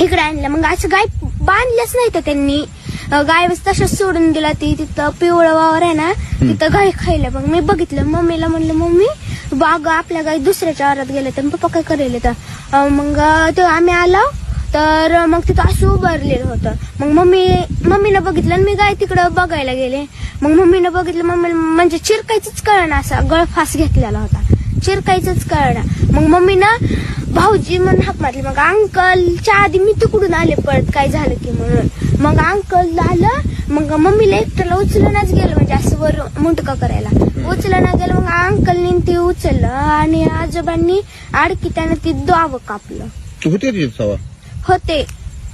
इकडे आणलं. मग असं गाय बांधल्याच नाही तर त्यांनी, गाय तशाच सोडून दिला. ती तिथं पिवळं वावर आहे ना, तिथं गाय खायला. मग मी बघितलं, मम्मीला म्हणलं मम्मी बाग आपल्या गाय दुसऱ्याच्या आरात गेल्या तर पप्पा काय करेल. तर मग तो आम्ही आलो तर मग तिथं असं उभारलेलं होतं. मग मम्मीनं बघितलं आणि मी गाय तिकडं बघायला गेले. मग मम्मीनं बघितलं, मम्मी म्हणजे चिरकायचंच कळना, असा गळफास घेतलेला होता, चिरकायचंच कळना. मग मम्मीनं भाऊजी म्हणून हाक मारली. मग अंकलच्या आधी मी तिकडून आले पळत काय झालं की म्हणून. मग अंकल आलं. मग मम्मीला एकट्याला उचलूनच गेलं, म्हणजे असं वर मुंटका करायला उचलून गेलं. मग अंकलनी ती उचललं आणि आजोबांनी आडकी त्यानं ती दाव कापलं. होते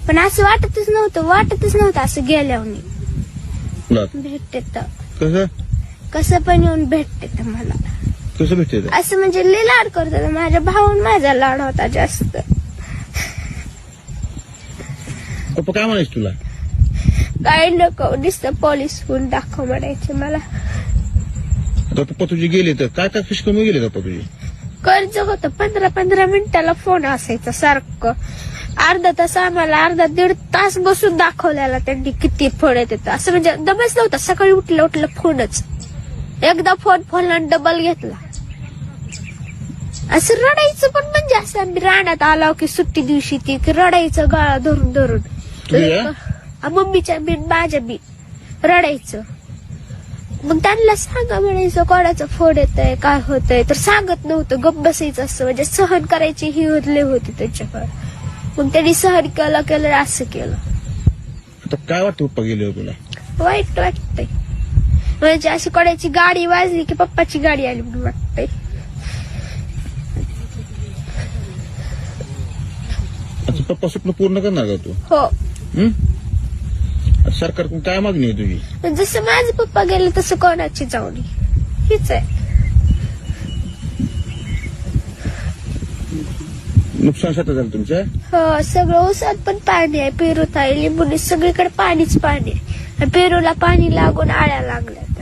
पण असं वाटतच नव्हतं असं गेल्यावर भेटते कसं पण येऊन भेटते मला. कसं भेटते असं म्हणजे लय लाड करतात. माझ्या भाऊन माझा लाड होता जास्त. पप्पा काय म्हणायचं तुला? काय नको, नुसतं पोलीस होऊन दाखव म्हणायचे मला. पप्पा तुझे गेले तर काय काय फिश कमी गेले पप्पा तुझे? कर्ज होतं 15-15 मिनिटाला फोन असायचा सारखं. अर्धा तास आम्हाला, अर्धा दीड तास बसून दाखवल्याला त्यांनी किती फोन येत. असं म्हणजे दमच नव्हता. सकाळी उठलं फोनच. एकदा फोन डबल घेतला. असं रडायचं पण म्हणजे असं आम्ही रानात आलो की सुट्टी दिवशी ती रडायचं गाळा धरून मम्मीच्या बीन माझ्या बी रडायचं. मग त्यांना सांगा म्हणायचं कोणाचं फोन येतंय काय होतंय, तर सांगत नव्हतं, गप्प बसायचं. असं म्हणजे सहन करायची ही लय होती त्यांच्याकडे. मग त्यांनी सहन केलं असं केलं. आता काय वाटतं पप्पा गेले तुला? वाईट वाटतंय. म्हणजे अशी कोणाची गाडी वाजली की पप्पाची गाडी आली म्हणून वाटतंय. पप्पा स्वप्न पूर्ण करणार का तू? हो. सरकारकडून काय मागणी आहे तुझी? जसं माझे पप्पा गेले तसं कोणाची जाऊ नये हीच आहे. नुकसान शेतात झालं तुमच्या? हो, सगळं ऊसात पण पाणी आहे, पेरूत आहे, लिंबूनी सगळीकडे पाणीच पाणी आहे. पेरूला पाणी लागून आळ्या लागल्यात.